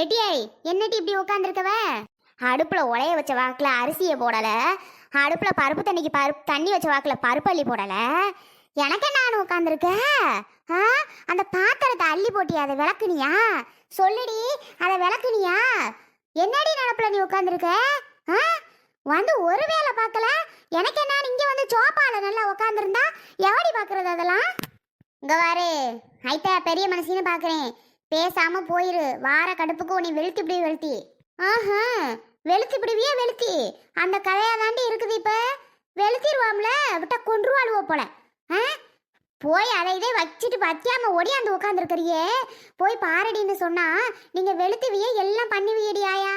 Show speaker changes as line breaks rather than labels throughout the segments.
எட்டியாய் என்னட்டி இப்படி உட்காந்துருக்கவ? அடுப்புல உலைய வச்ச வாக்குல அரிசியை போடல, அடுப்புல பருப்பு தண்ணி வச்ச வாக்குல பருப்பள்ளி போடல. எனக்கு நான் உட்காந்துருக்க. அந்த பாத்திரத்தை அள்ளி போட்டியா? அதை விளக்குனியா? சொல்லுடி, அதை விளக்குனியா? என்னடி நினப்புல நீ உட்காந்துருக்க? வந்து ஒரு வேலை பார்க்கல. எனக்கு என்ன, இங்க வந்து சோப்பால நல்லா உட்காந்துருந்தா எவடி பாக்குறது அதெல்லாம்? இங்க வாரு ஐத்தா, பெரிய மனசின்னு பாக்குறேன். பேசாம போயிரு. வார கடுப்புக்கு உன்னை வெளுத்தி இப்படி வெளுத்தி. வெளுத்தி இப்படிவியே வெளுத்தி. அந்த கதையா தாண்டி இருக்குது. இப்ப வெளுத்திடுவாம்ல, விட்டா கொன்றுவாளுவோ போல. போய் அதை இதே வச்சுட்டு பத்தியாம ஒடியாந்து உட்காந்துருக்கிறியே, போய் பாரடின்னு சொன்னா நீங்க வெளுத்துவியே எல்லாம் பண்ணுவியடி ஆயா.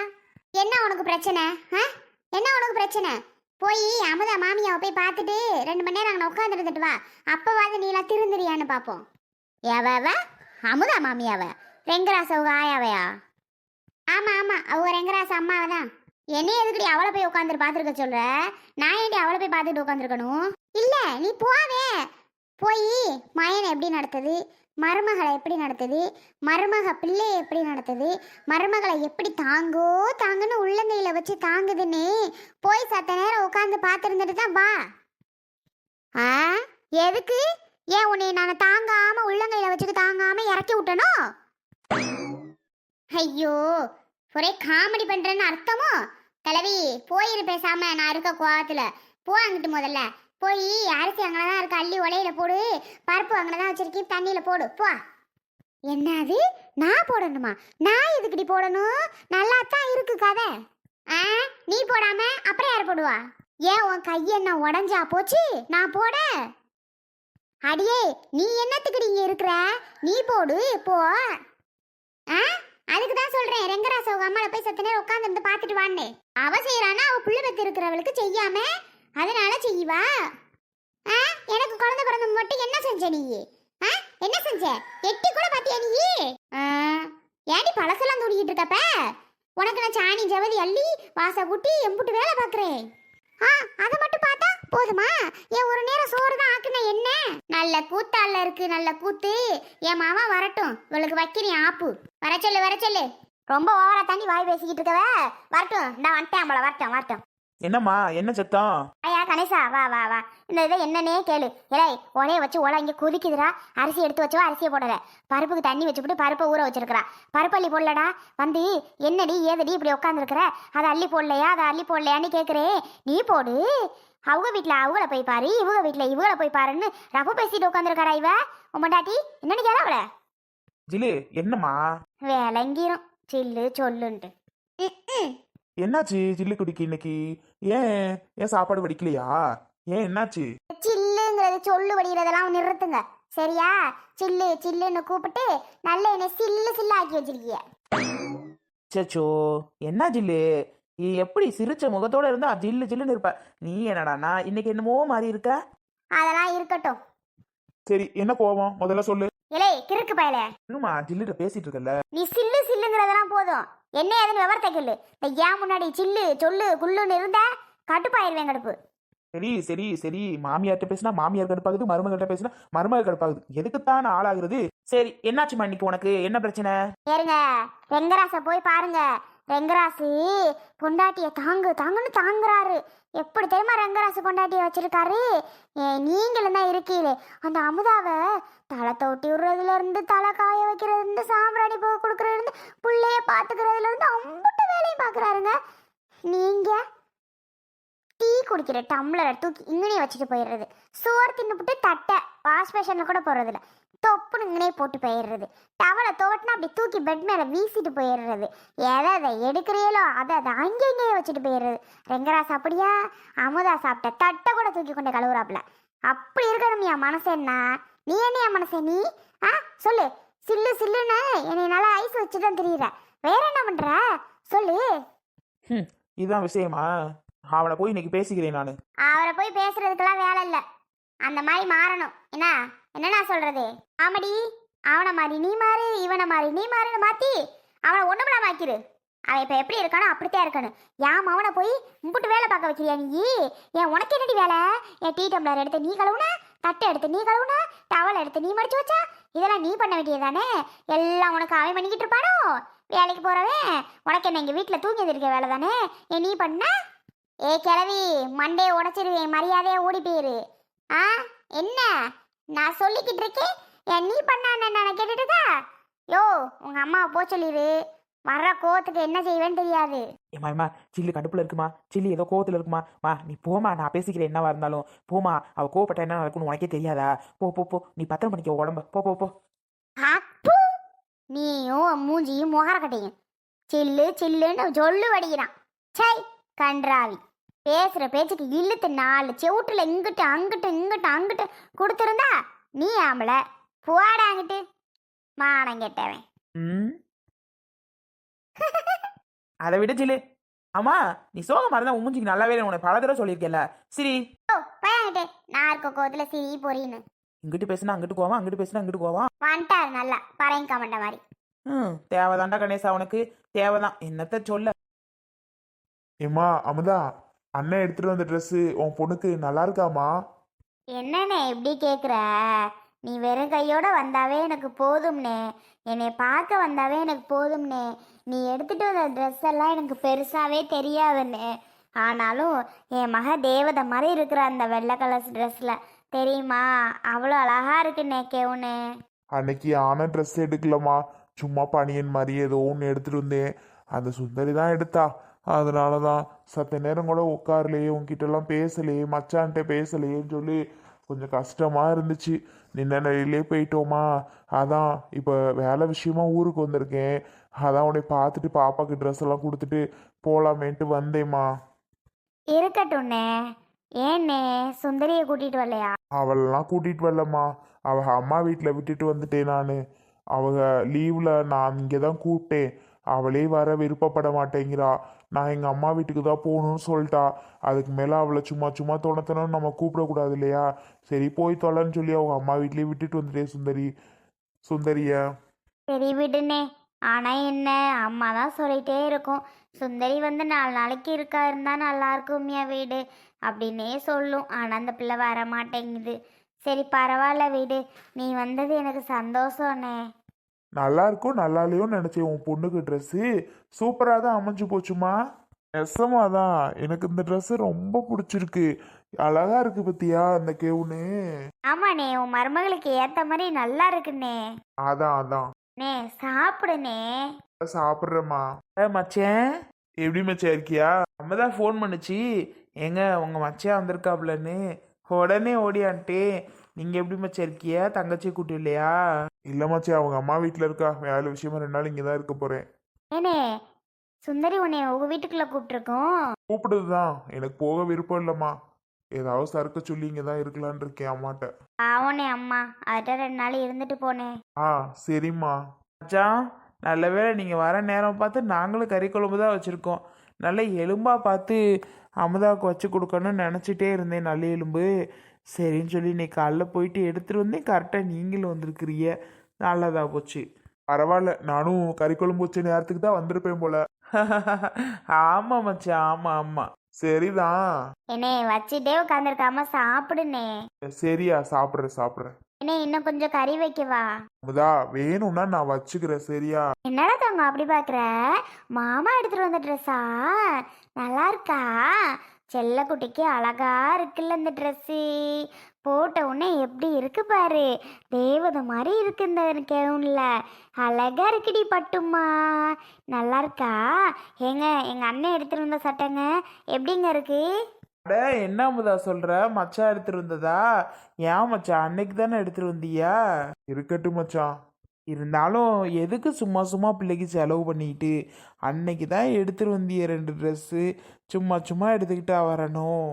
என்ன உனக்கு பிரச்சனை? என்ன உனக்கு பிரச்சனை? போய் அமுதா மாமியாவை போய் பார்த்துட்டு 2 மணி நேரம் அங்கே உட்காந்துருந்துட்டு வா. அப்பவாது நீ எல்லாம் திருந்துறியான்னு பார்ப்போம். எவ? அமுதா மாமியாவ? ரெங்கராசவங்க ஆயாவையா? ஆமா ஆமா, அவங்க ரெங்கராச அம்மாவை தான். என்ன எதுக்கடி அவளை போய் உட்காந்துட்டு பார்த்துருக்க சொல்ற? நான் ஏன்டி அவளை போய் பார்த்துட்டு உட்காந்துருக்கணும்? இல்ல, நீ போவே. போய் மயனை எப்படி நடத்துது, மருமகளை எப்படி நடத்துது, மருமக பிள்ளையை எப்படி நடத்துது, மருமகளை எப்படி தாங்குன்னு உள்ளங்கையில வச்சு தாங்குதுன்னு போய் சத்த நேரம் உட்காந்து பார்த்துருந்துட்டு தான் வா. எதுக்கு? ஏன் உன்னை நான் தாங்காம உள்ளங்கையில வச்சுட்டு தாங்காம இறக்கி விட்டனும்? ஐயோ, ஒரே காமெடி பண்றேன்னு அர்த்தமோ? கிளவி போயிரு பேசாம. நான் இருக்க கோவத்துல போ. அங்கிட்டு முதல்ல போய் அரிசி அங்கதான் இருக்கு, அள்ளி உலையில போடு. பருப்பு அங்கதான் வச்சிருக்கேன், தண்ணியில போடு போ. என்னது, நான் போடணுமா? நான் எதுக்குடி போடணும்? நல்லா தான் இருக்கு கதை. நீ போடாம அப்புறம் யார் போடுவா? ஏன் உன் கையென்ன உடஞ்சா போச்சு நான் போட? அடியே, நீ என்னத்துக்கு இங்க இருக்கிற? நீ போடு போ. அதுக்கு தான் சொல்றேன், ரெங்கராச அவங்க அம்மாவை போய் சத்த நேரம் உட்காந்து இருந்து பார்த்துட்டு வான்னு. அவ செய்யறானா அவ புள்ள பெத்து இருக்கிறவளுக்கு செய்யாம அதனால செய்வா. எனக்கு குழந்தை பிறந்த மட்டும் என்ன செஞ்ச நீ? என்ன செஞ்ச? எட்டி கூட பாத்தியா நீ? ஏடி பழசெல்லாம் தூடிக்கிட்டு இருக்கப்ப? உனக்கு நான் சாணி ஜவதி அள்ளி வாச கூட்டி எம்புட்டு வேலை பாக்குறேன். அதை மட்டும் பார்த்தா போதுமா? ஏன் ஒரு நேரம் சோறு தான் ஆக்குன என்ன? நல்ல கூத்தால இருக்கு, நல்ல கூத்து. என் மாமா வரட்டும், இவளுக்கு வைக்கிறேன் ஆப்பு. வர சொல்லு. ரொம்ப ஓவரா தாண்டி வாய் பேசிக்கிட்டு இருக்கவ. வரட்டும், நான் வந்துட்டேன் போல. வரட்டும்.
என்னம்மா, என்ன சத்தம்?
ஐயா கணேசா, வா. இந்த இதை என்னன்னே கேளு. இலை உலைய வச்சு உலை இங்கே கொதிக்குதுரா. அரிசி எடுத்து வச்சவா அரிசியை போடல, பருப்புக்கு தண்ணி வச்சுக்கிட்டு பருப்பை ஊற வச்சிருக்கிறா. பருப்பு அள்ளி போடலடா. வந்து என்னடி ஏதடி இப்படி உட்காந்துருக்குற? அதை அள்ளி போடலையான்னு கேட்குறேன். நீ போடு. அவங்க வீட்டில் அவங்கள போய் பாரு, இவங்க வீட்டில் இவங்கள போய் பாருன்னு ரப்பு பேசிட்டு உட்காந்துருக்காரா இவ உம்மண்டாட்டி. என்னன்னு கேள அவளை.
ஜிலு, என்னம்மா?
விளங்கிரும் சில்லு சொல்லுன்ட்டு.
என்னாச்சு ஜில்லு குடிக்கு இன்னைக்கு? ஏன் சாப்பாடு வடிக்கலையா? ஏன் என்னாச்சு?
சில்லுங்கிறது சொல்லு வடிகிறதெல்லாம் நிறுத்துங்க சரியா? சில்லுன்னு கூப்பிட்டு நல்ல என்ன சில்லு ஆக்கி வச்சிருக்கிய.
சச்சோ, என்ன ஜில்லு, நீ எப்படி சிரிச்ச முகத்தோட இருந்தா ஜில்லுன்னு இருப்ப. நீ என்னடானா இன்னைக்கு என்னமோ மாதிரி இருக்க? அதெல்லாம் இருக்கட்டும். சரி, என்ன கோவம் முதல்ல சொல்லு.
இலே கிறுக்கு பயல,
என்னமா ஜில்லுட்ட பேசிட்டு இருக்கல?
நீ சில்லுங்கிறதெல்லாம் போதும். என்ன ஏதுன்னு விவரத்தை கேளு. ஏன் முன்னாடி சில்லு சொல்லு குள்ளுன்னு இருந்தா கடுப்பாயிருவேன். கடுப்பு.
சரி, மாமியார்ட்ட பேசினா மாமியார் கடுப்பாகுது, மருமகிட்ட பேசினா மருமக கடுப்பாகுது. எதுக்குத்தான் ஆளாகுறது? சரி, என்னாச்சுமா இன்னைக்கு? உனக்கு என்ன பிரச்சனை?
ஏறுங்க, ரெங்கராச போய் பாருங்க. ரெங்கராசு பொண்டாட்டிய தாங்குன்னு தாங்குறாரு. எப்படி தெரியுமா ரெங்கராசு பொண்டாட்டிய வச்சிருக்காரு? நீங்களும் தான் இருக்கீங்களே. அந்த அமுதாவை தலை தொட்டி விடுறதுல இருந்து, தலை காய வைக்கிறதுல இருந்து, சாம்பிராணி பூ கொடுக்கறதுல இருந்து, புள்ளைய பாத்துக்கிறதுல இருந்து அம்புட்டு வேலையும் பாக்குறாருங்க. நீங்க டீ குடிக்கிற டம்ளரை தூக்கி இங்கனே வச்சுட்டு போயிடுறது. சோறு தின்னுபிட்டு தட்டை வாஷ் பேஷன்ல கூட போடுறதில்ல, தொப்புன்னு இங்கனே போட்டு போயிடுறது. டவலை தோட்டினா அப்படி தூக்கி பெட் மேலே வீசிட்டு போயிடுறது. எதை எடுக்கிறீங்களோ அதை அங்கேயே வச்சுட்டு போயிடுறது. ரெங்கராசு அப்படியா? அமுதா சாப்பிட்ட தட்டை கூட தூக்கி கொண்டு கழுவுறாப்புல. அப்படி இருக்கணும் என் மனசு. என்ன நீ என்ன என் மனசே நீ? சொல்லு. சில்லுன்னு என்னை நல்லா ஐஸ் வச்சுட்டு தான் தெரியுற. வேற என்ன பண்ற சொல்லு.
இதுதான் விஷயமா? அவனை போய் இன்னைக்கு பேசிக்கிறேன் நானு.
அவரை போய் பேசுறதுக்கெல்லாம் வேலை இல்லை. அந்த மாதிரி மாறணும். என்ன நான் சொல்றது? ஆமடி, அவனை மாதிரி நீ மாறு, இவனை மாதிரி நீ மாறுன்னு மாத்தி அவனை ஒண்ணுமில்ல மாக்கிரு. அவன் இப்ப எப்படி இருக்கானோ அப்படித்தான் இருக்கணும். ஏன் அவனை போய் மும்பிட்டு வேலை பார்க்க வைக்கிறியா நீ? ஏன் உனக்கு என்னடி வேலை? என் டீ டம்ளர் எடுத்து நீ கழுவுன, தட்டை எடுத்து நீ கழுவுன, டவல் எடுத்து நீ மடிச்சு வச்சா, இதெல்லாம் நீ பண்ண வேண்டியதானே? எல்லாம் உனக்கு அவன் பண்ணிக்கிட்டு இருப்பானோ? வேலைக்கு போறவன் உனக்கு என்ன இங்க வீட்டுல தூங்கி இருக்க வேலை தானே நீ பண்ண? ஏ கிழவி, மண்டே உடைச்சிருவேன், மரியாதையா ஓடி போயிரு. ஆ என்ன நான் சொல்லிக்கிட்டு இருக்கேன், நீ பண்ணான்னு நான் கேட்டுட்டுதா? யோ, உங்க அம்மாவை போ சொல்லிடு, வர்ற கோவத்துக்கு என்ன செய்வேன்னு தெரியாது.
ஏமா சில்லு கடுப்புல இருக்குமா, சில்லி ஏதோ கோவத்துல இருக்குமா, மா நீ போமா, நான் பேசிக்கிறேன் என்னவா இருந்தாலும் போமா. அவ கோவப்பட்ட என்ன நடக்கும்னு உனக்கே தெரியாதா? போ போ போ, நீ பத்திரம் பண்ணிக்க உடம்ப, போ போ போ.
அப்பு, நீயும் மூஞ்சியும் முகரக்கட்டையும் சில்லு சில்லுன்னு சொல்லு வடிகிறான். சை கன்றாவி, பேசுற பேச்சுக்கு இழுத்து 4 செவுட்டுல இங்கிட்டு அங்கிட்டு இங்கிட்டு அங்கிட்டு கொடுத்துருந்தா நீ ஆம்பள போடாங்கிட்டு மானம் கெட்டவன்.
ம் அதை விட சில்லு. ஆமா, நீ சோகமா இருந்தா உமுஞ்சிக்கு நல்லாவே இல்லை, உனக்கு பல தடவை சொல்லியிருக்கேன்ல. சரி
ஓ பையன்கிட்டே நான் இருக்க கோவத்துல சிரி பொறின்னு
இங்கிட்டு பேசுனா அங்கிட்டு போவான், அங்கிட்டு பேசுனா அங்கிட்டு போவான்.
வந்துட்டாரு நல்லா பறையும் கமண்ட மாதிரி.
தேவைதான்டா கணேசா, உனக்கு தேவைதான், என்னத்த சொல்ல.
ஏம்மா அமுதா, அண்ணன் எடுத்துட்டு வந்த ட்ரெஸ்ஸு உன் பொண்ணுக்கு நல்லா இருக்காமா?
என்னண்ணே இப்படி கேட்குற? நீ வெறும் கையோட வந்தாவே எனக்கு போதும்னே, என்னை பார்க்க வந்தாவே எனக்கு போதும்னே. நீ எடுத்துட்டு வந்த ட்ரெஸ் எல்லாம் எனக்கு பெருசாவே தெரியாதுண்ணே. ஆனாலும் என் மக தேவதை மாதிரி இருக்கிற அந்த வெள்ளை கலர் ட்ரெஸ்ல தெரியுமா, அவ்வளோ அழகா இருக்குண்ணே கேவுனே.
அன்னைக்கு ஆன ட்ரெஸ் எடுக்கலம்மா, சும்மா பனியன் மாதிரி ஏதோ ஒன்று எடுத்துட்டு வந்தேன். அந்த சுந்தரி தான் எடுத்தா. அதனால தான் சத்த நேரம் கூட உட்காரலையே, உன்கிட்டலாம் பேசலையே, மச்சான்கிட்ட பேசலையேன்னு சொல்லி கொஞ்சம் கஷ்டமாக இருந்துச்சு. நின்ன நிலையிலே போயிட்டோமா, அதான் இப்போ வேலை விஷயமா ஊருக்கு வந்திருக்கேன். அதான் உன்னை பார்த்துட்டு பாப்பாக்கு ட்ரெஸ் எல்லாம் கொடுத்துட்டு போகலாமேன்ட்டு வந்தேம்மா.
இருக்கட்டும்ண்ணே. ஏண்ணே சுந்தரியை கூட்டிட்டு வரலையா?
அவளெல்லாம் கூட்டிகிட்டு வரலம்மா, அவள் அம்மா வீட்டில் விட்டுட்டு வந்துட்டேன் நான். அவங்க லீவில் நான் இங்கே தான் கூப்பிட்டேன். அவளே வர விருப்பப்பட மாட்டேங்கிறா. நான் எங்கள் அம்மா வீட்டுக்கு தான் போகணும்னு சொல்லிட்டா. அதுக்கு மேலே அவளை சும்மா சும்மா தோணத்தணும்னு நம்ம கூப்பிடக்கூடாது இல்லையா? சரி போய் தொலைன்னு சொல்லி அவங்க அம்மா வீட்லேயே விட்டுட்டு வந்துட்டேன் சுந்தரிய.
சரி விடுனே. ஆனா என்ன, அம்மா தான் சொல்லிட்டே இருக்கும், சுந்தரி வந்து 4 நாளைக்கு இருந்தா நல்லா இருக்கும்யா வீடு அப்படின்னே சொல்லும். ஆனா அந்த பிள்ளை வர மாட்டேங்குது. சரி பரவாயில்ல வீடு, நீ வந்தது எனக்கு சந்தோஷம்ண்ணே.
நல்லா இருக்கும் நல்லா இல்லையோன்னு நினச்சேன். உன் பொண்ணுக்கு ட்ரெஸ்ஸு சூப்பராக தான் அமைஞ்சு போச்சுமா. நெசமாக தான் எனக்கு இந்த ட்ரெஸ்ஸு ரொம்ப பிடிச்சிருக்கு. அழகா இருக்கு பத்தியா அந்த கெவுனு.
ஆமாண்ணே, உன் மருமகளுக்கு ஏத்த மாதிரி நல்லா இருக்குண்ணே.
அதான்
நே சாப்பிடுனே.
சாப்பிட்றேம்மா.
மச்சேன்,
எப்படி மச்சா இருக்கியா?
நம்ம தான் ஃபோன் பண்ணுச்சு, எங்க உங்க மச்சையா வந்திருக்காப்லன்னு. உடனே ஓடியான்ட்டு, நீங்க எப்படி மச்சா இருக்கியா? தங்கச்சி கூட்டி இல்லையா?
இல்லை மச்சா, அவங்க அம்மா வீட்டில் இருக்கா. வேலை விஷயமா 2 நாள் இங்கே தான் இருக்க போகிறேன்.
ஏனே சுந்தரி உன்னை உங்க வீட்டுக்குள்ள கூப்பிட்டுருக்கோம்.
கூப்பிடுது தான், எனக்கு போக விருப்பம் இல்லைம்மா. ஏதாவது சறுக்க சொல்லி இங்கே தான் இருக்கலான் இருக்கேன் அம்மாட்ட.
ஆவனே அம்மா, அதுட்ட 2 நாள் இருந்துட்டு போனேன்.
ஆ சரிம்மா.
மச்சான், நல்ல வேளை நீங்கள் வர நேரம் பார்த்து நாங்களும் கறி குழம்பு தான் வச்சுருக்கோம். நல்ல எலும்பாக பார்த்து அமுதாவுக்கு வச்சு கொடுக்கணும்னு நினச்சிட்டே இருந்தேன், நல்ல எலும்பு. சரின்னு சொல்லி இன்னைக்கு காலைல போயிட்டு எடுத்துகிட்டு வந்தேன். கரெக்டாக நீங்களும் வந்திருக்கிறீங்க, நல்லதாக போச்சு.
பரவாயில்ல, நானும் கறி குழம்பு வச்ச நேரத்துக்கு தான் வந்திருப்பேன் போல.
ஆமாம் மச்சான், ஆமாம் ஆமாம்.
சரிதான்.
என்னே வச்சுட்டே உட்காந்துருக்காம சாப்பிடுனே.
சரியா, சாப்பிட்றேன்.
என்னே இன்னும் கொஞ்சம் கறி வைக்கவா?
அமுதா, வேணும்னா நான் வச்சுக்கிறேன் சரியா?
என்னடா தங்க அப்படி பாக்குற? மாமா எடுத்துட்டு வந்த ட்ரெஸ்ஸா? நல்லா இருக்கா? செல்லக்குட்டிக்கு அழகா இருக்குல்ல இந்த ட்ரெஸ்ஸு. போட்ட உடனே எப்படி இருக்கு பாரு, தேவதை மாதிரி இருக்கு இந்த கவுன்ல. அழகா இருக்குடி பட்டுமா, நல்லா இருக்கா? எங்க அண்ணன் எடுத்துட்டு வந்த சட்டைங்க எப்படிங்க இருக்கு?
அட என்ன அமுதா சொல்கிற, மச்சான் எடுத்துகிட்டு வந்ததா? ஏன் மச்சான், அன்னைக்கு தானே எடுத்துகிட்டு வந்தியா?
இருக்கட்டும் மச்சான்.
இருந்தாலும் எதுக்கு சும்மா சும்மா பிள்ளைக்கு செலவு பண்ணிக்கிட்டு? அன்னைக்கு தான் எடுத்துகிட்டு வந்திய 2 ட்ரெஸ்ஸு, சும்மா சும்மா எடுத்துக்கிட்டா வரணும்.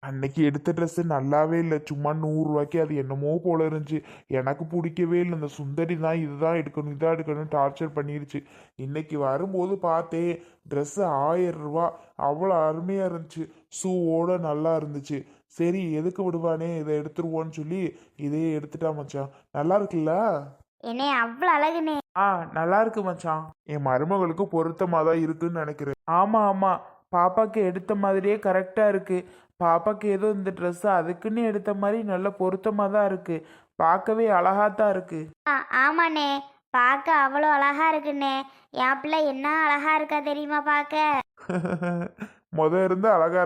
அன்னைக்கு எடுத்த ட்ரெஸ்ஸு நல்லாவே இல்லை. சும்மா 100 ரூபாய்க்கு அது என்னமோ போல இருந்துச்சு. எனக்கு பிடிக்கவே இல்லை. இந்த சுந்தரி தான் இதுதான் எடுக்கணும் இதான் எடுக்கணும்னு டார்ச்சர் பண்ணிருச்சு. இன்னைக்கு வரும்போது பார்த்தேன், ட்ரெஸ்ஸு 1000 ரூபா. அவ்வளோ அருமையாக இருந்துச்சு, ஷூவோட நல்லா இருந்துச்சு. சரி எதுக்கு விடுவானே, இதை எடுத்துருவோன்னு சொல்லி இதையே எடுத்துட்டா மச்சான். நல்லா இருக்குல்ல?
என்னே அவ்வளோ அழகுனே.
நல்லா இருக்கு மச்சான்.
என் மருமகளுக்கு பொருத்தமாக தான் இருக்குன்னு நினைக்கிறேன்.
ஆமாம் ஆமாம், பாப்பாக்கு எடுத்த மாதிரியே கரெக்டாக இருக்குது. பாப்பாக்கு ஏதோ இந்த ட்ரெஸ்ஸு அதுக்குன்னு எடுத்த மாதிரி நல்ல பொருத்தமாக தான் இருக்குது. பார்க்கவே அழகாக தான் இருக்குது.
ஆமாண்ணே, பார்க்க அவ்வளோ அழகா இருக்குண்ணே. என் பிள்ளை என்ன அழகா இருக்கா தெரியுமா பார்க்க?
இருந்து அழகா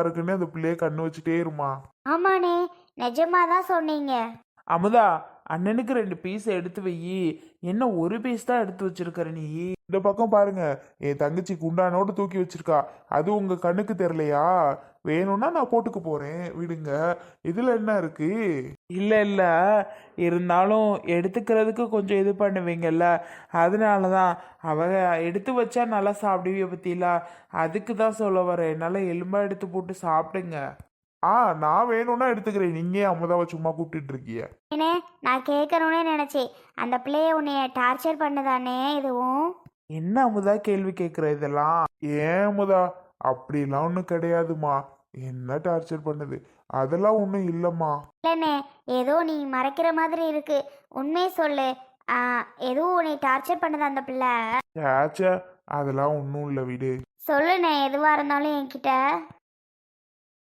இருக்குன்னு அந்த பிள்ளைய கண்ணு வச்சுட்டே இருமா.
ஆமாண்ணே, நிஜமா தான் சொன்னீங்க.
அமுதா, அண்ணனுக்கு 2 பீஸ் எடுத்து வை. என்ன ஒரு பீஸ் தான் எடுத்து வச்சிருக்கிற நீ?
இந்த பக்கம் பாருங்க, என் தங்கச்சி குண்டானோடு தூக்கி வச்சிருக்கா. அது உங்க கண்ணுக்கு தெரியலையா? வேணும்னா நான் போட்டுக்க போறேன், விடுங்க. இதுல என்ன இருக்கு?
இல்ல இல்ல, இருந்தாலும் எடுத்துக்கிறதுக்கு கொஞ்சம் இது பண்ணுவீங்கல்ல, அதனால தான். அவ எடுத்து வச்சா நல்லா சாப்பிடுவிய பத்திலா, அதுக்கு தான் சொல்ல வரேன். நல்லா எலும்பா எடுத்து போட்டு சாப்பிடுங்க.
நான் வேணும்னா எடுத்துக்கிறேன். நீங்க ஏன் அமுதாவை சும்மா கூப்பிட்டு இருக்கீங்க?
ஏனே, நான் கேட்கணும்னே நினைச்சேன். அந்த பிள்ளைய உன்னைய டார்ச்சர் பண்ணுதானே இதுவும்?
என்ன அமுதா கேள்வி கேட்குற இதெல்லாம்?
ஏன் அமுதா, அப்படிலாம் ஒன்றும் கிடையாதுமா. என்ன டார்ச்சர் பண்ணுது? அதெல்லாம் ஒன்றும் இல்லைம்மா.
இல்லைண்ணே, ஏதோ நீ மறைக்கிற மாதிரி இருக்கு. உண்மையை சொல்லு. எதுவும் உன்னை டார்ச்சர் பண்ணுதா அந்த பிள்ளை?
சேச்சே, அதெல்லாம் ஒன்றும் இல்லை, விடு.
சொல்லுண்ணே, எதுவாக இருந்தாலும் என்கிட்ட.